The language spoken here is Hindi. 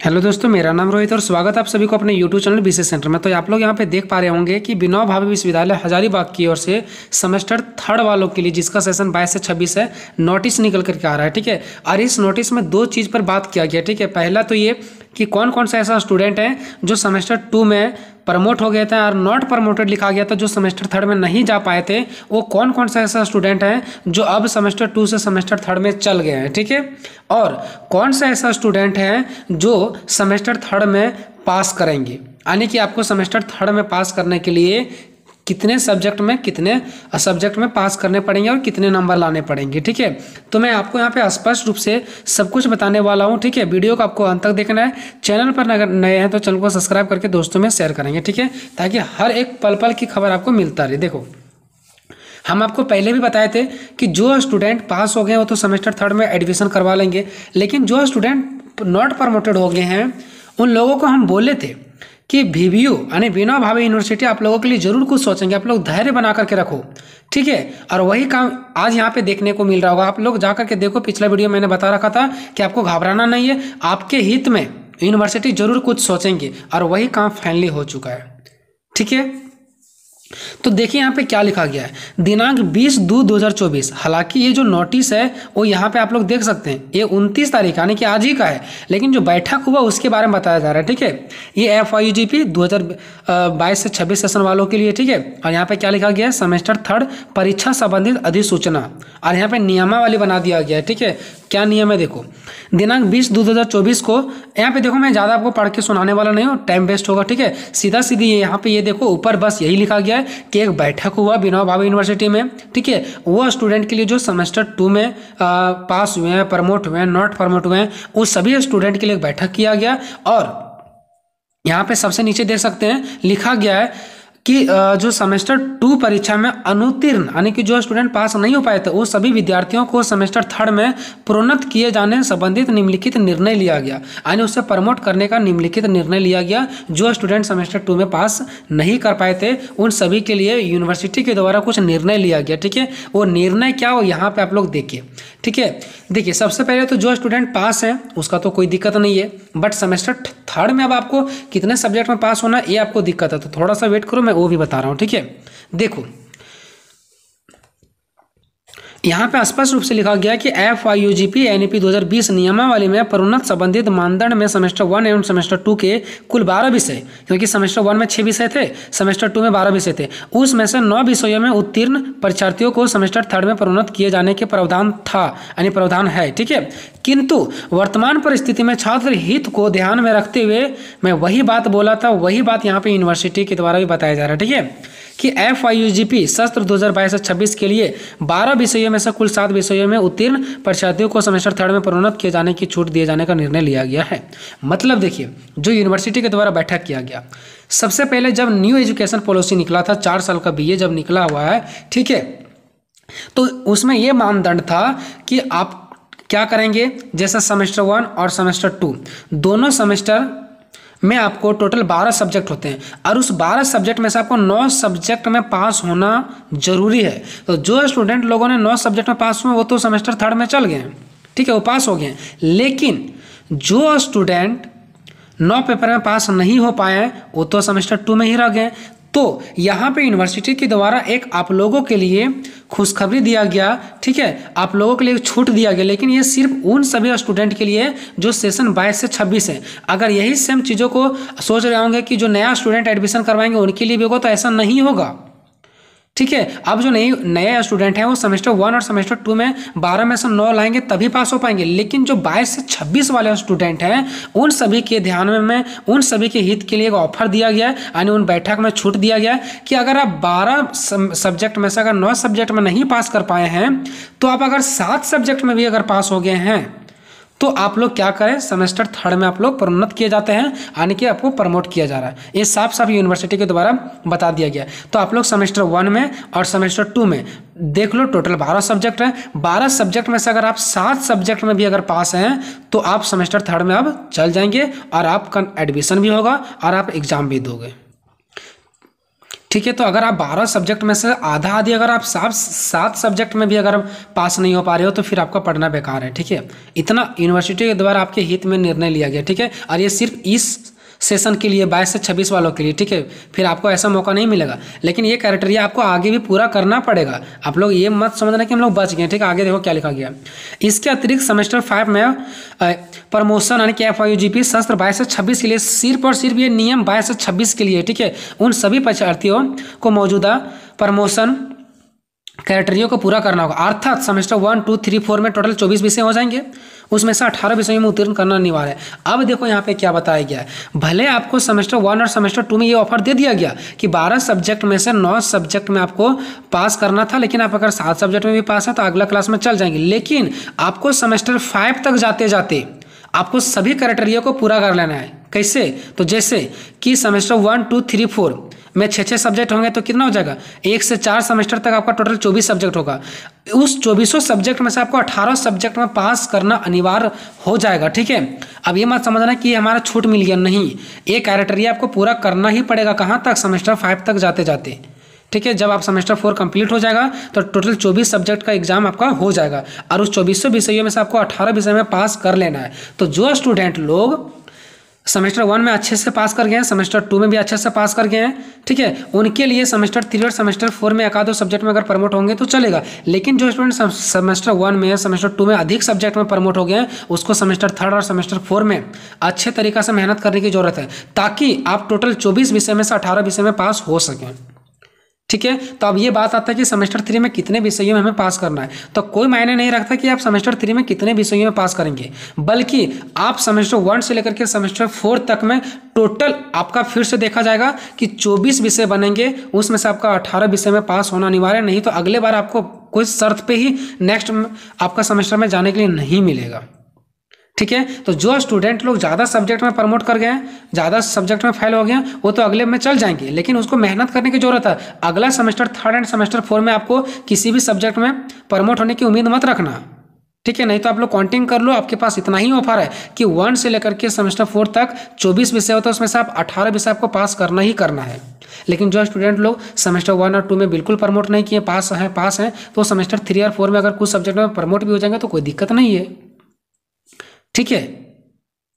हेलो दोस्तों, मेरा नाम रोहित और स्वागत है आप सभी को अपने यूट्यूब चैनल बीसी सेंटर में। तो आप लोग यहाँ पे देख पा रहे होंगे कि विनोबा भावे विश्वविद्यालय हजारीबाग की ओर से सेमेस्टर थर्ड वालों के लिए, जिसका सेशन 22 से 26 है, नोटिस निकल करके आ रहा है। ठीक है, और इस नोटिस में दो चीज़ पर बात किया गया। ठीक है, पहला तो ये कि कौन कौन सा ऐसा स्टूडेंट है जो सेमेस्टर 2 में प्रमोट हो गए थे और नॉट प्रमोटेड लिखा गया था, जो सेमेस्टर थर्ड में नहीं जा पाए थे, वो कौन कौन सा ऐसा स्टूडेंट है जो अब सेमेस्टर 2 से सेमेस्टर थर्ड में चल गए हैं। ठीक है, और कौन सा ऐसा स्टूडेंट है जो सेमेस्टर थर्ड में पास करेंगे, यानी कि आपको सेमेस्टर थर्ड में पास करने के लिए कितने सब्जेक्ट में पास करने पड़ेंगे और कितने नंबर लाने पड़ेंगे। ठीक है, तो मैं आपको यहाँ पे स्पष्ट रूप से सब कुछ बताने वाला हूँ। ठीक है, वीडियो को आपको अंत तक देखना है। चैनल पर अगर नए हैं तो चैनल को सब्सक्राइब करके दोस्तों में शेयर करेंगे। ठीक है, ताकि हर एक पल पल की खबर आपको मिलता रहे। देखो, हम आपको पहले भी बताए थे कि जो स्टूडेंट पास हो गए वो तो सेमेस्टर थर्ड में एडमिशन करवा लेंगे, लेकिन जो स्टूडेंट नॉट प्रमोटेड हो गए हैं उन लोगों को हम बोले थे कि VVU यानी विनोबा भावे यूनिवर्सिटी आप लोगों के लिए जरूर कुछ सोचेंगे, आप लोग धैर्य बना करके रखो। ठीक है, और वही काम आज यहाँ पे देखने को मिल रहा होगा। आप लोग जा करके देखो, पिछला वीडियो मैंने बता रखा था कि आपको घबराना नहीं है, आपके हित में यूनिवर्सिटी जरूर कुछ सोचेंगे, और वही काम फाइनली हो चुका है। ठीक है, तो देखिए यहाँ पे क्या लिखा गया है, दिनांक 20/2/2024। हालांकि ये जो नोटिस है वो यहाँ पे आप लोग देख सकते हैं, ये 29 तारीख यानी कि आज ही का है, लेकिन जो बैठक हुआ उसके बारे में बताया जा रहा है। ठीक है, ये FYUGP 2022 से 26 सेशन वालों के लिए। ठीक है, और यहाँ पे क्या लिखा गया है, सेमेस्टर थर्ड परीक्षा संबंधित अधिसूचना, और यहाँ पे नियमावली बना दिया गया है। ठीक है, क्या नियम है देखो, दिनांक 20/2/2024 को, यहाँ पे देखो मैं ज़्यादा आपको पढ़ के सुनाने वाला नहीं हूँ, टाइम वेस्ट होगा। ठीक है, सीधा सीधी यहाँ पे ये देखो ऊपर बस यही लिखा गया है कि एक बैठक हुआ विनोबा भावे यूनिवर्सिटी में। ठीक है, वो स्टूडेंट के लिए जो सेमेस्टर 2 में पास हुए हैं, प्रमोट हुए हैं, नॉट प्रमोट हुए हैं, उस सभी स्टूडेंट के लिए एक बैठक किया गया। और यहाँ पे सबसे नीचे देख सकते हैं लिखा गया है कि जो सेमेस्टर 2 परीक्षा में अनुत्तीर्ण यानी कि जो स्टूडेंट पास नहीं हो पाए थे, वो सभी विद्यार्थियों को सेमेस्टर थर्ड में प्रोन्नत किए जाने संबंधित निम्नलिखित निर्णय लिया गया, यानी उससे प्रमोट करने का निम्नलिखित निर्णय लिया गया। जो स्टूडेंट सेमेस्टर 2 में पास नहीं कर पाए थे उन सभी के लिए यूनिवर्सिटी के द्वारा कुछ निर्णय लिया गया। ठीक है, वो निर्णय क्या हो यहाँ पे आप लोग देखिए। ठीक है, देखिए सबसे पहले तो जो स्टूडेंट पास है उसका तो कोई दिक्कत नहीं है, बट सेमेस्टर थर्ड में अब आपको कितने सब्जेक्ट में पास होना ये आपको दिक्कत है, तो थोड़ा सा वेट करो, मैं वो भी बता रहा हूं। ठीक है, देखो यहाँ पे स्पष्ट रूप से लिखा गया कि FYUGP NEP 2020 नियमावली में प्रोन्नत संबंधित मानदंड में सेमेस्टर 1 एवं सेमेस्टर 2 के कुल 12 विषय, क्योंकि सेमेस्टर 1 में 6 विषय थे, सेमेस्टर 2 में 12 विषय थे, उसमें से 9 विषयों में उत्तीर्ण परीक्षार्थियों को सेमेस्टर थर्ड में प्रोन्नत किए जाने के प्रावधान था, यानी प्रावधान है। ठीक है, किंतु वर्तमान परिस्थिति में छात्र हित को ध्यान में रखते हुए मैं वही बात बोला था, वही बात यहाँ पे यूनिवर्सिटी के द्वारा भी बताया जा रहा है। ठीक है, कि FYUGP सत्र 2022 से 26 के लिए 12 विषयों में से कुल 7 विषयों में उत्तीर्ण परीक्षार्थियों को सेमेस्टर थर्ड में प्रोन्नत किए जाने की छूट दिए जाने का निर्णय लिया गया है। मतलब देखिए, जो यूनिवर्सिटी के द्वारा बैठक किया गया, सबसे पहले जब न्यू एजुकेशन पॉलिसी निकला था, 4 साल का BA जब निकला हुआ है, ठीक है, तो उसमें यह मानदंड था कि आप क्या करेंगे, जैसे सेमेस्टर 1 और सेमेस्टर 2 दोनों सेमेस्टर में आपको टोटल 12 सब्जेक्ट होते हैं, और उस 12 सब्जेक्ट में से आपको 9 सब्जेक्ट में पास होना जरूरी है। तो जो स्टूडेंट लोगों ने 9 सब्जेक्ट में पास हुए वो तो सेमेस्टर थर्ड में चल गए हैं। ठीक है, वो पास हो गए हैं, लेकिन जो स्टूडेंट 9 पेपर में पास नहीं हो पाए वो तो सेमेस्टर 2 में ही रह गए। तो यहाँ पे यूनिवर्सिटी के द्वारा एक आप लोगों के लिए खुशखबरी दिया गया। ठीक है, आप लोगों के लिए छूट दिया गया, लेकिन ये सिर्फ उन सभी स्टूडेंट के लिए जो सेशन 22 से 26 है। अगर यही सेम चीज़ों को सोच रहे होंगे कि जो नया स्टूडेंट एडमिशन करवाएंगे उनके लिए भी होगा, तो ऐसा नहीं होगा। ठीक है, अब जो नए स्टूडेंट हैं वो सेमेस्टर 1 और सेमेस्टर 2 में 12 में से 9 लाएंगे तभी पास हो पाएंगे, लेकिन जो 22 से 26 वाले स्टूडेंट हैं उन सभी के ध्यान में उन सभी के हित के लिए एक ऑफर दिया गया है, यानी उन बैठक में छूट दिया गया है कि अगर आप 12 सब्जेक्ट में से अगर 9 सब्जेक्ट में नहीं पास कर पाए हैं, तो आप अगर 7 सब्जेक्ट में भी अगर पास हो गए हैं तो आप लोग क्या करें, सेमेस्टर थर्ड में आप लोग प्रोन्नत किए जाते हैं, यानी कि आपको प्रमोट किया जा रहा है। ये साफ साफ यूनिवर्सिटी के द्वारा बता दिया गया। तो आप लोग सेमेस्टर 1 में और सेमेस्टर 2 में देख लो, टोटल 12 सब्जेक्ट हैं, 12 सब्जेक्ट में से अगर आप 7 सब्जेक्ट में भी अगर पास हैं तो आप सेमेस्टर थर्ड में अब चल जाएंगे, और आपका एडमिशन भी होगा और आप एग्जाम भी दोगे। ठीक है। तो अगर आप 12 सब्जेक्ट में से आधा आधी अगर आप 7 सब्जेक्ट में भी अगर पास नहीं हो पा रहे हो तो फिर आपका पढ़ना बेकार है। ठीक है, इतना यूनिवर्सिटी के द्वारा आपके हित में निर्णय लिया गया। ठीक है, और ये सिर्फ इस सेशन के लिए 22 से 26 वालों के लिए। ठीक है, फिर आपको ऐसा मौका नहीं मिलेगा, लेकिन ये क्राइटेरिया आपको आगे भी पूरा करना पड़ेगा। आप लोग ये मत समझना कि हम लोग बच गए। ठीक है, आगे देखो क्या लिखा गया। इसके अतिरिक्त सेमेस्टर 5 में प्रमोशन यानी कि FYUGP सत्र 22 से 26 के लिए सिर्फ और सिर्फ ये नियम 22 से 26 के लिए। ठीक है, उन सभी परीक्षार्थियों को मौजूदा प्रमोशन क्राइटेरिया को पूरा करना होगा। अर्थात सेमेस्टर 1, 2, 3, 4 में टोटल 24 विषय हो जाएंगे, उसमें से 18 विषयों में उत्तीर्ण करना अनिवार्य है। अब देखो यहाँ पे क्या बताया गया है। भले आपको सेमेस्टर 1 और सेमेस्टर 2 में ये ऑफर दे दिया गया कि 12 सब्जेक्ट में से 9 सब्जेक्ट में आपको पास करना था, लेकिन आप अगर 7 सब्जेक्ट में भी पास है तो अगला क्लास में चल जाएंगे। लेकिन आपको सेमेस्टर 5 तक जाते जाते आपको सभी क्राइटेरिया को पूरा कर लेना है। कैसे? तो जैसे कि सेमेस्टर 1, 2, 3, 4 में 6 सब्जेक्ट होंगे तो कितना हो जाएगा, 1 से 4 सेमेस्टर तक आपका टोटल 24 सब्जेक्ट होगा। उस 24 सब्जेक्ट में से आपको 18 सब्जेक्ट में पास करना अनिवार्य हो जाएगा। ठीक है, अब ये मत समझना कि हमारा छूट मिल गया, नहीं, ये क्राइटेरिया आपको पूरा करना ही पड़ेगा। कहाँ तक? सेमेस्टर 5 तक जाते जाते। ठीक है, जब आप सेमेस्टर 4 कंप्लीट हो जाएगा तो टोटल 24 सब्जेक्ट का एग्जाम आपका हो जाएगा और उस 24 विषयों में से आपको 18 विषय में पास कर लेना है। तो जो स्टूडेंट लोग सेमेस्टर 1 में अच्छे से पास कर गए हैं, सेमेस्टर 2 में भी अच्छे से पास कर गए हैं, ठीक है, उनके लिए सेमेस्टर 3 और सेमेस्टर 4 में एक आधो सब्जेक्ट में अगर प्रमोट होंगे तो चलेगा। लेकिन जो स्टूडेंट सेमेस्टर 1 में, सेमेस्टर 2 में अधिक सब्जेक्ट में प्रमोट हो गए हैं, उसको सेमेस्टर 3 और सेमेस्टर 4 में अच्छे तरीक़ा से मेहनत करने की जरूरत है, ताकि आप टोटल 24 विषय में से 18 विषय में पास हो सकें। ठीक है, तो अब ये बात आता है कि सेमेस्टर 3 में कितने विषयों में हमें पास करना है। तो कोई मायने नहीं रखता कि आप सेमेस्टर 3 में कितने विषयों में पास करेंगे, बल्कि आप सेमेस्टर 1 से लेकर के सेमेस्टर 4 तक में टोटल आपका फिर से देखा जाएगा कि 24 विषय बनेंगे, उसमें से आपका 18 विषय में पास होना अनिवार्य, नहीं तो अगले बार आपको कोई शर्त पे ही नेक्स्ट आपका सेमेस्टर में जाने के लिए नहीं मिलेगा। ठीक है, तो जो स्टूडेंट लोग ज़्यादा सब्जेक्ट में प्रमोट कर गए हैं, ज़्यादा सब्जेक्ट में फेल हो गए हैं, वो तो अगले में चल जाएंगे, लेकिन उसको मेहनत करने की जरूरत है। अगला सेमेस्टर 3 एंड सेमेस्टर 4 में आपको किसी भी सब्जेक्ट में प्रमोट होने की उम्मीद मत रखना। ठीक है, नहीं तो आप लोग काउंटिंग कर लो, आपके पास इतना ही ऑफर है कि 1 से लेकर के सेमेस्टर 4 तक 24 विषय होता है, उसमें से आप 18 विषय आपको पास करना ही करना है। लेकिन जो स्टूडेंट लोग सेमेस्टर 1 और 2 में बिल्कुल प्रमोट नहीं किए, पास हैं, तो सेमेस्टर 3 और 4 में अगर कुछ सब्जेक्ट में प्रमोट भी हो जाएंगे तो कोई दिक्कत नहीं है। ठीक है।